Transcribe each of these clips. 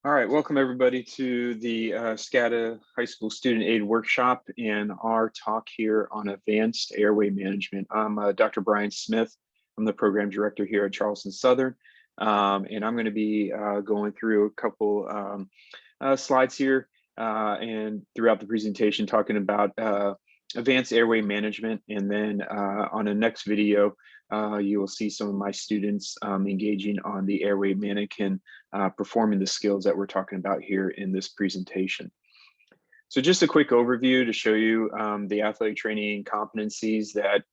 All right, welcome everybody to the SCATA High School Student Aid Workshop and our talk here on advanced airway management. I'm Dr. Brian Smith. I'm the program director here at Charleston Southern, and I'm going to be going through a couple slides here and throughout the presentation talking about advanced airway management. And then on the next video, you will see some of my students engaging on the airway mannequin, performing the skills that we're talking about here in this presentation. So just a quick overview to show you the athletic training competencies that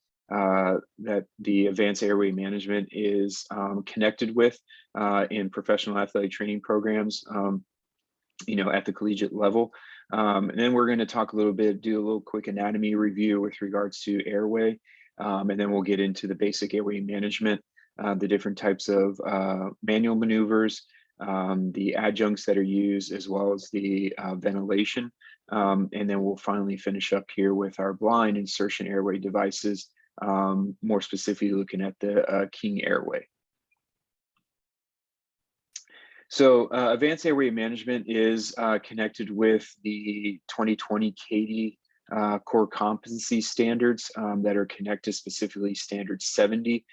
the advanced airway management is connected with in professional athletic training programs, at the collegiate level. And then we're going to talk a little bit, do a little quick anatomy review with regards to airway. And then we'll get into the basic airway management, the different types of manual maneuvers, the adjuncts that are used, as well as the ventilation. And then we'll finally finish up here with our blind insertion airway devices, more specifically looking at the King airway. So advanced airway management is connected with the 2020 CATIE core competency standards that are connected specifically standard 70,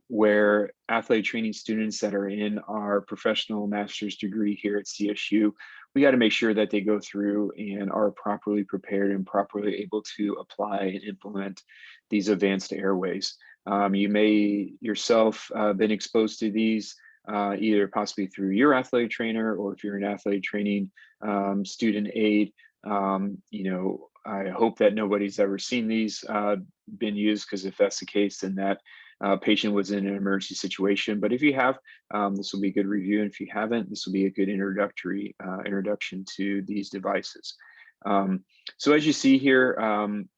where athletic training students that are in our professional master's degree here at CSU, we got to make sure that they go through and are properly prepared and properly able to apply and implement these advanced airways. You may yourself been exposed to these either possibly through your athletic trainer, or if you're an athletic training student aide. I hope that nobody's ever seen these been used, because if that's the case, then that patient was in an emergency situation. But if you have, this will be a good review. And if you haven't, this will be a good introduction to these devices. So as you see here,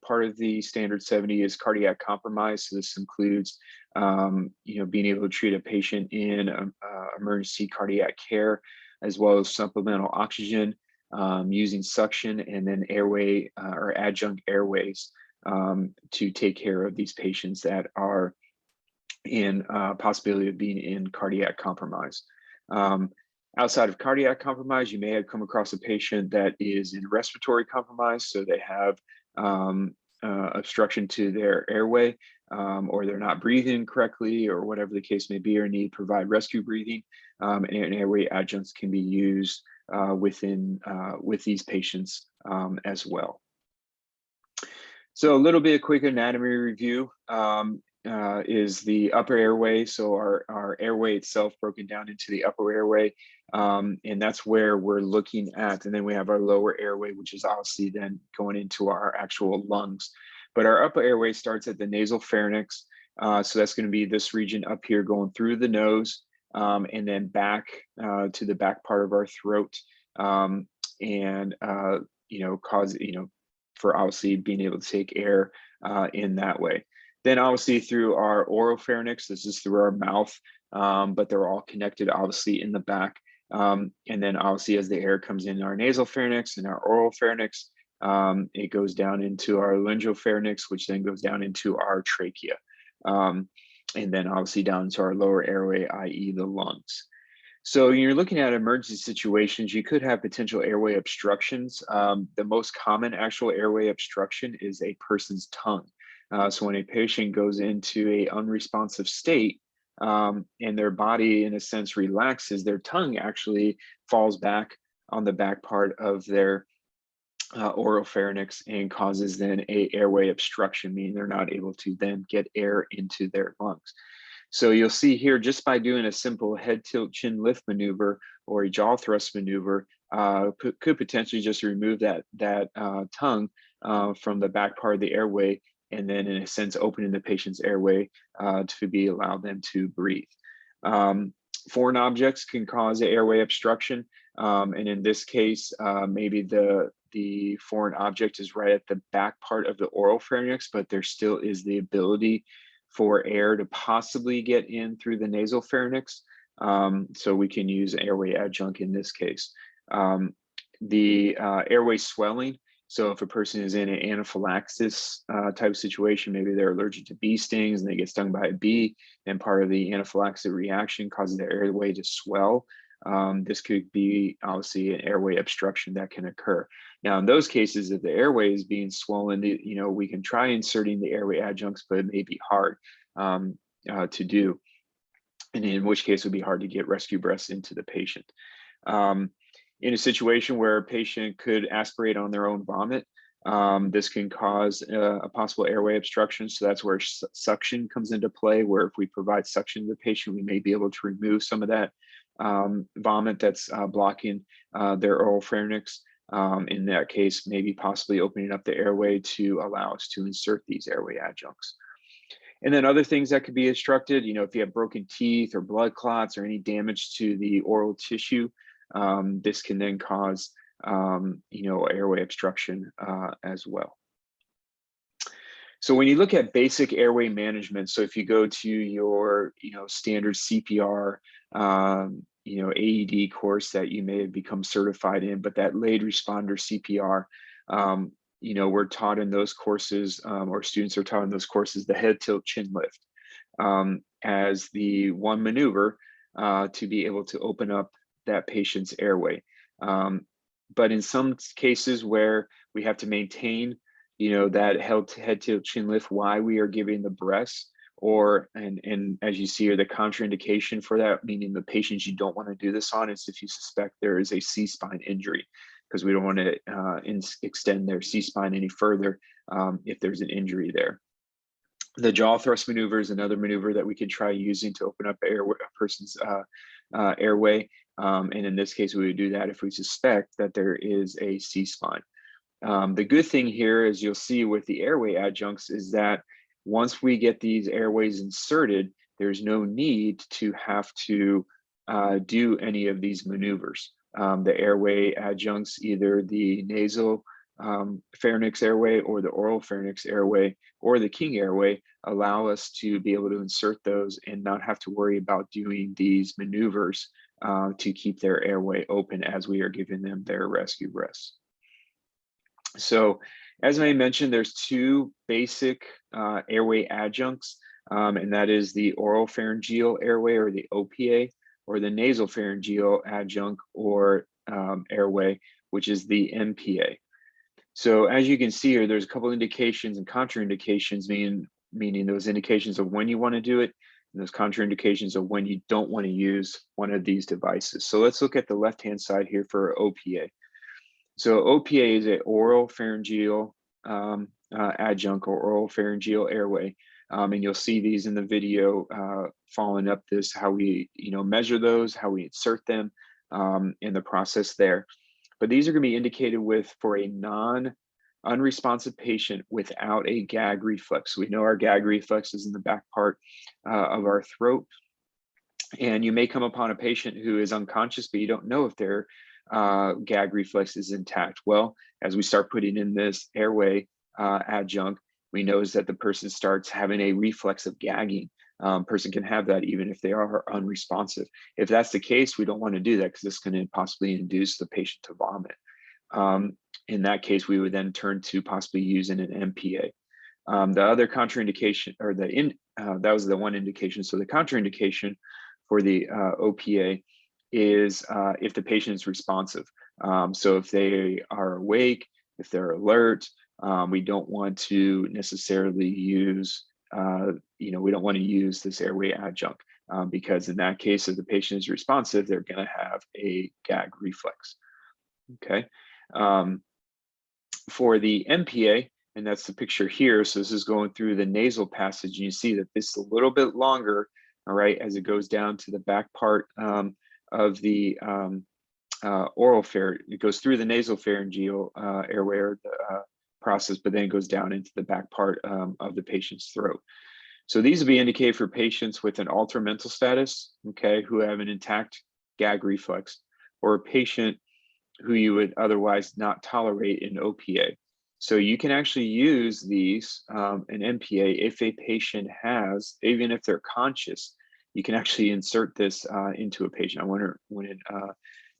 part of the standard 70 is cardiac compromise. So this includes, being able to treat a patient in emergency cardiac care, as well as supplemental oxygen, using suction, and then airway or adjunct airways to take care of these patients that are in possibility of being in cardiac compromise. Outside of cardiac compromise, you may have come across a patient that is in respiratory compromise. So they have obstruction to their airway, or they're not breathing correctly, or whatever the case may be, or need to provide rescue breathing. And airway adjuncts can be used with these patients as well. So a little bit of quick anatomy review. Is the upper airway. So our airway itself broken down into the upper airway, and that's where we're looking at. And then we have our lower airway, which is obviously then going into our actual lungs. But our upper airway starts at the nasal pharynx. So that's going to be this region up here going through the nose, and then back to the back part of our throat, for obviously being able to take air in that way. Then obviously through our oropharynx, this is through our mouth, but they're all connected obviously in the back. And then obviously as the air comes in our nasal pharynx and our oropharynx, it goes down into our laryngopharynx, which then goes down into our trachea. And then obviously down to our lower airway, i.e. the lungs. So when you're looking at emergency situations, you could have potential airway obstructions. The most common actual airway obstruction is a person's tongue. So when a patient goes into a unresponsive state, and their body in a sense relaxes, their tongue actually falls back on the back part of their oropharynx and causes then a airway obstruction, meaning they're not able to then get air into their lungs. So you'll see here, just by doing a simple head tilt chin lift maneuver or a jaw thrust maneuver, could potentially just remove that tongue from the back part of the airway, and then in a sense opening the patient's airway to be allowed them to breathe. Foreign objects can cause an airway obstruction, and in this case, maybe the foreign object is right at the back part of the oropharynx, but there still is the ability for air to possibly get in through the nasal pharynx. So we can use airway adjunct in this case. The airway swelling. So if a person is in an anaphylaxis type of situation, maybe they're allergic to bee stings and they get stung by a bee, and part of the anaphylactic reaction causes their airway to swell. this could be obviously an airway obstruction that can occur. Now, in those cases, if the airway is being swollen, we can try inserting the airway adjuncts, but it may be hard to do, and in which case it would be hard to get rescue breaths into the patient. In a situation where a patient could aspirate on their own vomit, this can cause a possible airway obstruction. So that's where suction comes into play, where if we provide suction to the patient, we may be able to remove some of that vomit that's blocking their oral pharynx. In that case, maybe possibly opening up the airway to allow us to insert these airway adjuncts. And then other things that could be obstructed, if you have broken teeth or blood clots or any damage to the oral tissue, this can then cause, airway obstruction as well. So when you look at basic airway management, so if you go to your, standard CPR, AED course that you may have become certified in, but that late responder CPR, we're taught in those courses, or students are taught in those courses, the head tilt chin lift as the one maneuver to be able to open up that patient's airway. But in some cases where we have to maintain, that head tilt chin lift while we are giving the breaths, and as you see here, the contraindication for that, meaning the patients you don't want to do this on, is if you suspect there is a C-spine injury, because we don't want to extend their C-spine any further if there's an injury there. The jaw thrust maneuver is another maneuver that we could try using to open up a person's airway. And in this case, we would do that if we suspect that there is a C-spine. The good thing here, as you'll see with the airway adjuncts, is that once we get these airways inserted, there's no need to have to do any of these maneuvers. The airway adjuncts, either the nasal pharynx airway or the oral pharynx airway or the king airway, allow us to be able to insert those and not have to worry about doing these maneuvers to keep their airway open as we are giving them their rescue breaths. So as I mentioned, there's two basic airway adjuncts, and that is the oral pharyngeal airway, or the OPA, or the nasal pharyngeal adjunct or airway, which is the MPA. So as you can see here, there's a couple indications and contraindications, meaning those indications of when you want to do it, and those contraindications of when you don't want to use one of these devices. So let's look at the left-hand side here for OPA. So OPA is an oral pharyngeal adjunct or oral pharyngeal airway. And you'll see these in the video following up this, how we measure those, how we insert them, in the process there. But these are going to be indicated for a unresponsive patient without a gag reflex. We know our gag reflex is in the back part of our throat. And you may come upon a patient who is unconscious, but you don't know if their gag reflex is intact. Well, as we start putting in this airway adjunct, we notice that the person starts having a reflex of gagging. Person can have that even if they are unresponsive. If that's the case, we don't want to do that because this can possibly induce the patient to vomit. In that case, we would then turn to possibly using an MPA. The other contraindication, or that was the one indication. So the contraindication for the OPA is if the patient is responsive. So if they are awake, if they're alert, we don't want to necessarily use, we don't want to use this airway adjunct because in that case, if the patient is responsive, they're going to have a gag reflex. Okay. For the MPA, and that's the picture here. So this is going through the nasal passage, and you see that this is a little bit longer, all right, as it goes down to the back part of the oral pharynx. It goes through the nasal pharyngeal airway or the process, but then it goes down into the back part of the patient's throat. So these will be indicated for patients with an altered mental status, okay, who have an intact gag reflex, or a patient who you would otherwise not tolerate an OPA. So you can actually use these, an MPA, if a patient has, even if they're conscious, you can actually insert this into a patient. I wonder when it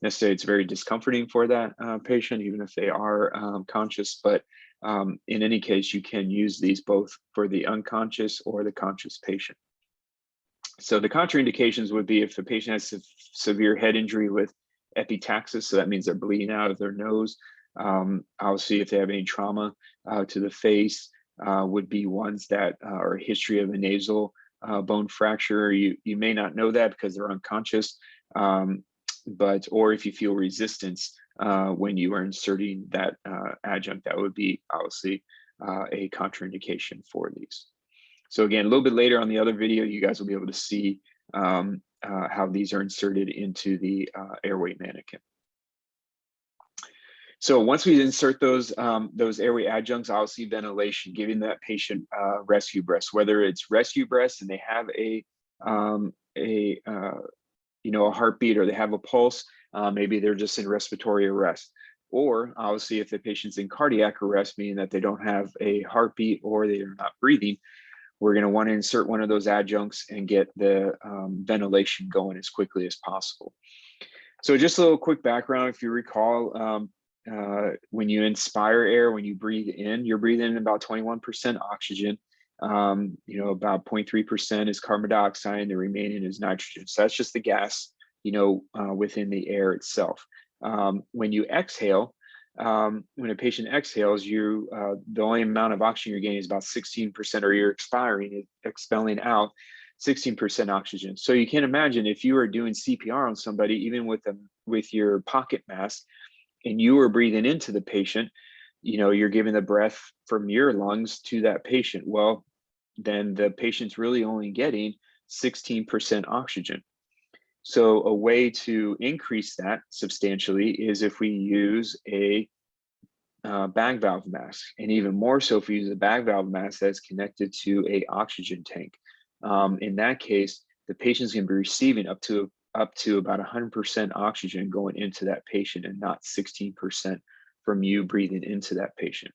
necessarily it's very discomforting for that patient, even if they are conscious, but in any case, you can use these both for the unconscious or the conscious patient. So the contraindications would be if the patient has severe head injury with epitaxis, so that means they're bleeding out of their nose. Obviously, if they have any trauma to the face, would be ones that are a history of a nasal bone fracture. You may not know that because they're unconscious, or if you feel resistance when you are inserting that adjunct, that would be obviously a contraindication for these. So again, a little bit later on the other video, you guys will be able to see how these are inserted into the airway mannequin. So once we insert those airway adjuncts, obviously ventilation, giving that patient rescue breaths, whether it's rescue breaths and they have a heartbeat or they have a pulse, maybe they're just in respiratory arrest. Or obviously if the patient's in cardiac arrest, meaning that they don't have a heartbeat or they are not breathing, we're going to want to insert one of those adjuncts and get the ventilation going as quickly as possible. So just a little quick background, if you recall, when you inspire air, when you breathe in, you're breathing in about 21% oxygen. About 0.3% is carbon dioxide, and the remaining is nitrogen. So that's just the gas, within the air itself. When you exhale, when a patient exhales, the only amount of oxygen you're getting is about 16%, or you're expelling out 16% oxygen. So you can imagine if you are doing CPR on somebody, even with your pocket mask, and you are breathing into the patient, you're giving the breath from your lungs to that patient. Well, then the patient's really only getting 16% oxygen. So a way to increase that substantially is if we use a bag valve mask, and even more so if we use a bag valve mask that's connected to a oxygen tank. In that case, the patient's going to be receiving up to about 100% oxygen going into that patient, and not 16% from you breathing into that patient.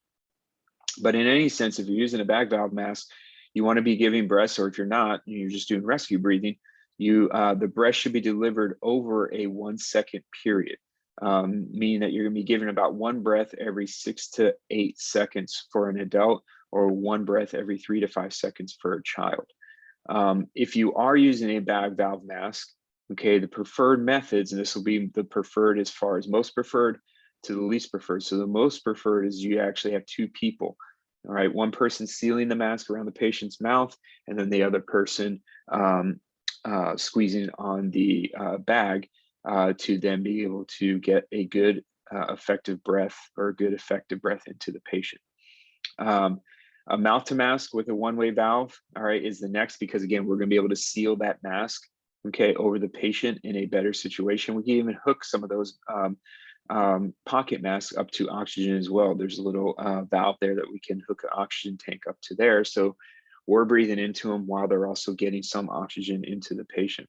But in any sense, if you're using a bag valve mask, you want to be giving breaths, or if you're not, you're just doing rescue breathing, the breath should be delivered over a 1 second period, meaning that you're going to be giving about one breath every 6 to 8 seconds for an adult, or one breath every 3 to 5 seconds for a child. If you are using a bag valve mask, okay, the preferred methods, and this will be the preferred as far as most preferred to the least preferred. So the most preferred is you actually have two people, all right, one person sealing the mask around the patient's mouth, and then the other person squeezing on the bag to then be able to get a good effective breath, or a good effective breath into the patient. A mouth to mask with a one-way valve, all right, is the next, because again, we're going to be able to seal that mask, okay, over the patient in a better situation. We can even hook some of those pocket masks up to oxygen as well. There's a little valve there that we can hook an oxygen tank up to there. So we're breathing into them while they're also getting some oxygen into the patient.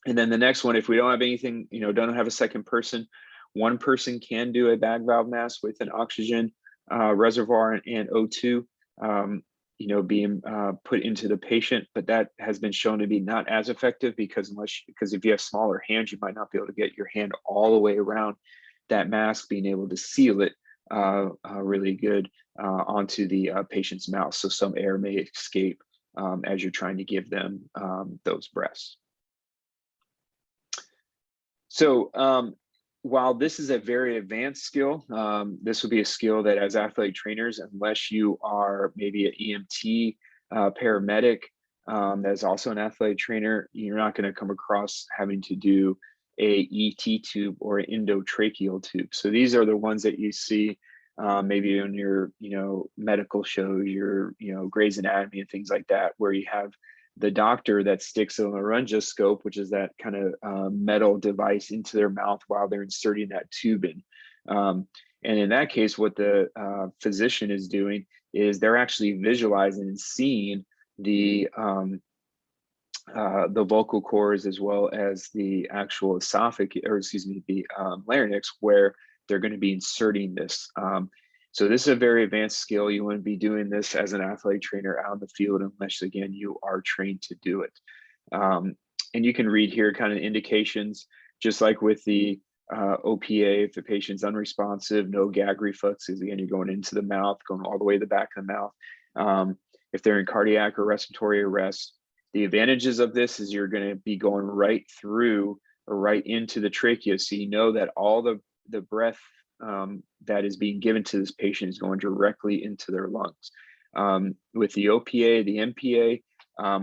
And then the next one, if we don't have anything, don't have a second person, one person can do a bag valve mask with an oxygen reservoir and O2, being put into the patient, but that has been shown to be not as effective, because if you have smaller hands, you might not be able to get your hand all the way around that mask, being able to seal it really good onto the patient's mouth. So some air may escape as you're trying to give them those breaths. So while this is a very advanced skill, this will be a skill that as athletic trainers, unless you are maybe an EMT, paramedic, that's also an athletic trainer, you're not going to come across having to do a ET tube or an endotracheal tube. So these are the ones that you see maybe in your, medical shows, your, Grey's Anatomy and things like that, where you have the doctor that sticks a laryngoscope, which is that kind of metal device, into their mouth while they're inserting that tube in. And in that case, what the physician is doing is they're actually visualizing and seeing the vocal cords, as well as the actual esophagus, or excuse me, the larynx, where they're going to be inserting this. So this is a very advanced skill. You wouldn't be doing this as an athletic trainer out in the field unless, again, you are trained to do it. And you can read here kind of indications, just like with the OPA, if the patient's unresponsive, no gag reflexes, again, you're going into the mouth, going all the way to the back of the mouth. If they're in cardiac or respiratory arrest, The advantages of this is you're going to be going right through or right into the trachea. So you know that all the breath that is being given to this patient is going directly into their lungs. With the OPA, the MPA,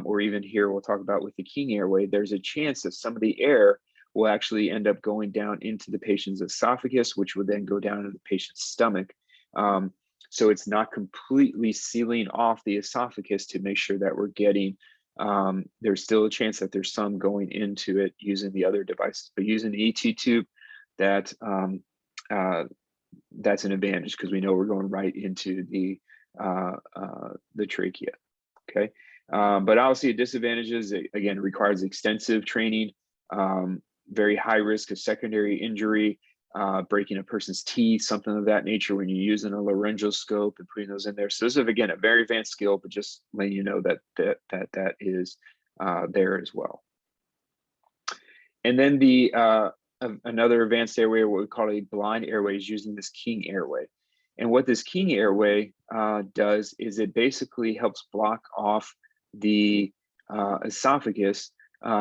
or even here we'll talk about with the King Airway, there's a chance that some of the air will actually end up going down into the patient's esophagus, which would then go down into the patient's stomach. So it's not completely sealing off the esophagus to make sure that we're getting, there's still a chance that there's some going into it using the other devices, but using the ET tube, that's an advantage because we know we're going right into the trachea. Okay, but obviously disadvantages, again, requires extensive training, very high risk of secondary injury, breaking a person's teeth, something of that nature when you're using a laryngeal scope and putting those in there. So this is, again, a very advanced skill, but just letting you know that that is there as well. And then the another advanced airway, or what we call a blind airway, is using this King Airway. And what this King Airway does is it basically helps block off the esophagus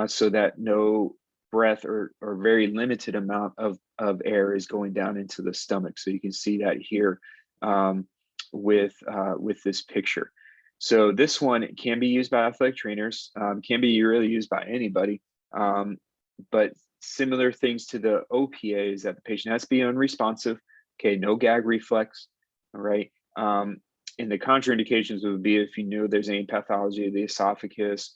so that no breath or very limited amount of air is going down into the stomach. So you can see that here with this picture. So this one can be used by athletic trainers, can be really used by anybody, but similar things to the OPA is that the patient has to be unresponsive, okay, no gag reflex, all right. And the contraindications would be if you know there's any pathology of the esophagus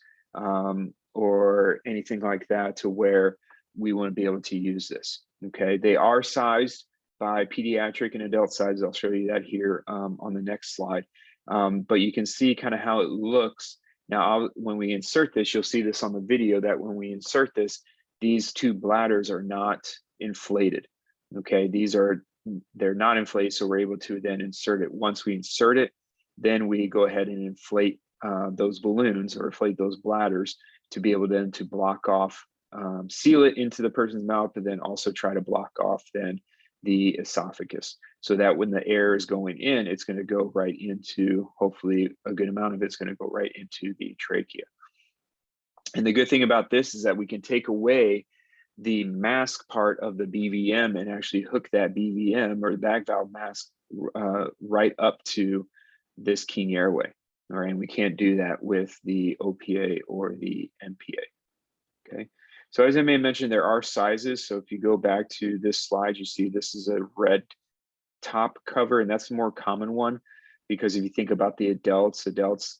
or anything like that to where we wouldn't be able to use this, okay. They are sized by pediatric and adult sizes. I'll show you that here on the next slide. But you can see kind of how it looks. Now, when we insert this, you'll see this on the video that when we insert this, these two bladders are not inflated, okay. They're not inflated, so we're able to then insert it. Once we insert it, then we go ahead and inflate those balloons or inflate those bladders to be able then to block off, seal it into the person's mouth, but then also try to block off then the esophagus, so that when the air is going in, it's going to go right into, hopefully a good amount of it's going to go right into the trachea. And the good thing about this is that we can take away the mask part of the BVM and actually hook that BVM or the bag valve mask right up to this King Airway. All right, and we can't do that with the OPA or the MPA. Okay, so as I may mention, there are sizes. So if you go back to this slide, you see this is a red top cover, and that's the more common one, because if you think about the adults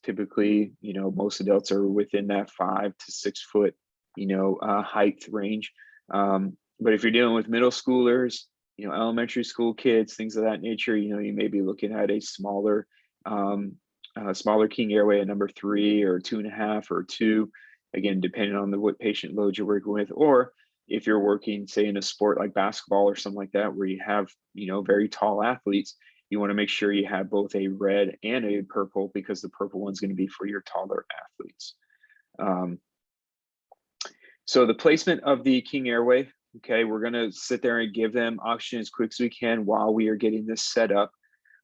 typically, you know, most adults are within that 5 to 6 foot, you know, height range. But if you're dealing with middle schoolers, you know, elementary school kids, things of that nature, you know, you may be looking at a smaller King Airway, a number 3 or 2.5 or 2, again, depending on what patient load you're working with. Or if you're working, say, in a sport like basketball or something like that, where you have, you know, very tall athletes, you want to make sure you have both a red and a purple, because the purple one's going to be for your taller athletes. So the placement of the King Airway, okay, we're going to sit there and give them oxygen as quick as we can while we are getting this set up.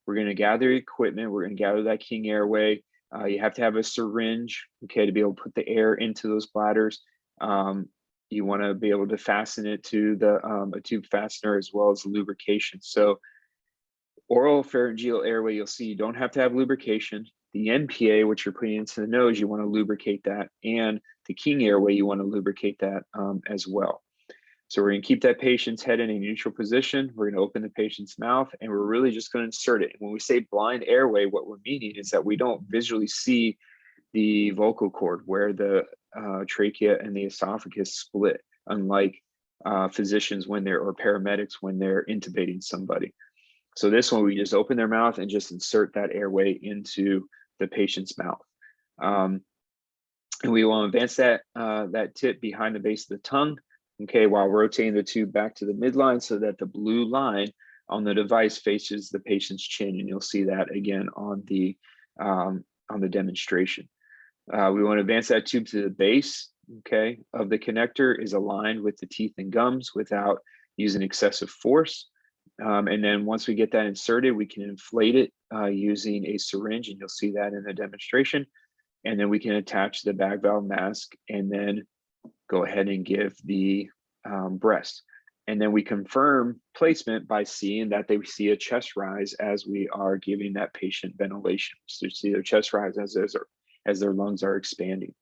We're going to gather equipment. We're going to gather that King Airway. You have to have a syringe, okay, to be able to put the air into those bladders. You want to be able to fasten it to the a tube fastener, as well as lubrication. So oral pharyngeal airway, you'll see you don't have to have lubrication. The NPA, which you're putting into the nose, you want to lubricate that. And the King Airway, you want to lubricate that as well. So we're going to keep that patient's head in a neutral position. We're going to open the patient's mouth, and we're really just going to insert it. And when we say blind airway, what we're meaning is that we don't visually see the vocal cord where the trachea and the esophagus split, unlike physicians when they're, or paramedics when they're intubating somebody. So this one, we just open their mouth and just insert that airway into the patient's mouth. And we will advance that, that tip behind the base of the tongue, okay, while rotating the tube back to the midline so that the blue line on the device faces the patient's chin. And you'll see that again on the demonstration. We want to advance that tube to the base, okay, of the connector is aligned with the teeth and gums without using excessive force. And then once we get that inserted, we can inflate it using a syringe, and you'll see that in the demonstration. and then we can attach the bag valve mask and then go ahead and give the breast. And then we confirm placement by seeing that they see a chest rise as we are giving that patient ventilation. So you see their chest rise as their lungs are expanding.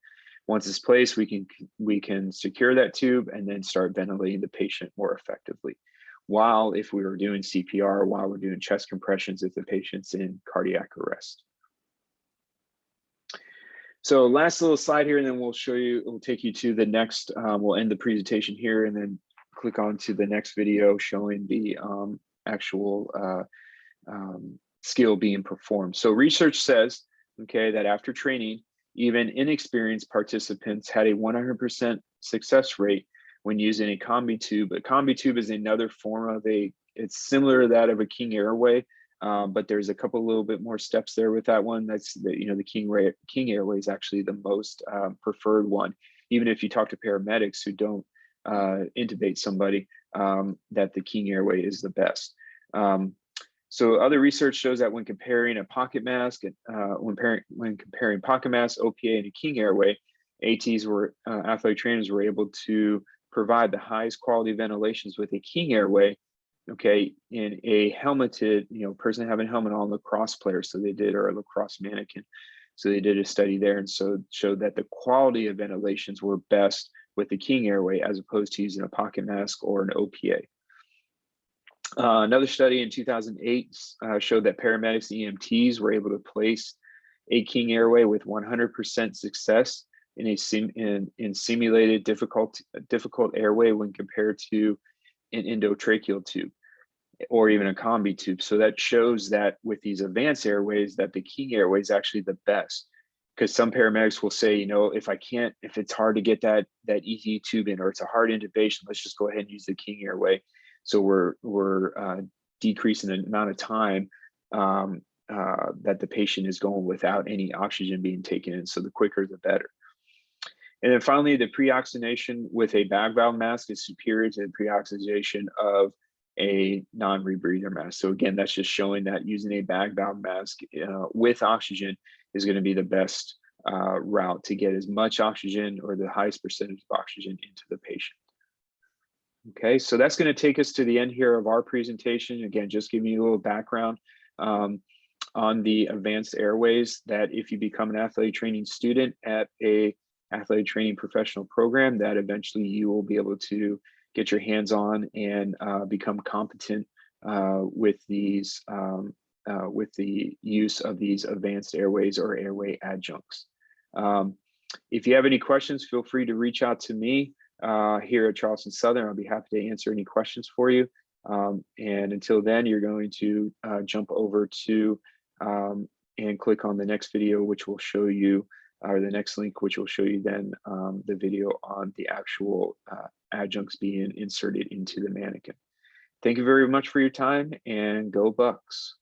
Once it's placed, we can secure that tube and then start ventilating the patient more effectively. While if we were doing CPR, while we're doing chest compressions, if the patient's in cardiac arrest. So last little slide here, and then we'll take you to the next, we'll end the presentation here and then click on to the next video showing the actual skill being performed. So research says, okay, that after training, even inexperienced participants had a 100% success rate when using a combi tube. A combi tube is another form of it's similar to that of a King Airway, but there's a couple little bit more steps there with that one. That's the King Airway is actually the most preferred one. Even if you talk to paramedics who don't intubate somebody, that the King Airway is the best. So other research shows that when comparing a pocket mask, when comparing pocket mask, OPA, and a King Airway, athletic trainers were able to provide the highest quality ventilations with a King Airway, okay, in a helmeted, person having a helmet on, lacrosse player. So they did, or a lacrosse mannequin. So they did a study there and so showed that the quality of ventilations were best with the King Airway as opposed to using a pocket mask or an OPA. Another study in 2008 showed that paramedics and EMTs were able to place a King Airway with 100% success in simulated difficult airway when compared to an endotracheal tube or even a combi tube. So that shows that with these advanced airways that the King Airway is actually the best, because some paramedics will say, if it's hard to get that ET tube in or it's a hard intubation, let's just go ahead and use the King Airway. So we're decreasing the amount of time that the patient is going without any oxygen being taken in. So the quicker, the better. And then finally, the pre-oxygenation with a bag valve mask is superior to the pre-oxygenation of a non-rebreather mask. So again, that's just showing that using a bag valve mask with oxygen is going to be the best route to get as much oxygen or the highest percentage of oxygen into the patient. Okay, so that's going to take us to the end here of our presentation. Again, just giving you a little background on the advanced airways, that if you become an athletic training student at a athletic training professional program, that eventually you will be able to get your hands on and become competent with these with the use of these advanced airways or airway adjuncts. If you have any questions, feel free to reach out to me here at Charleston Southern. I'll be happy to answer any questions for you. And until then, you're going to jump over to and click on the next video, which will show you, or the next link, which will show you then the video on the actual adjuncts being inserted into the mannequin. Thank you very much for your time, and go Bucks.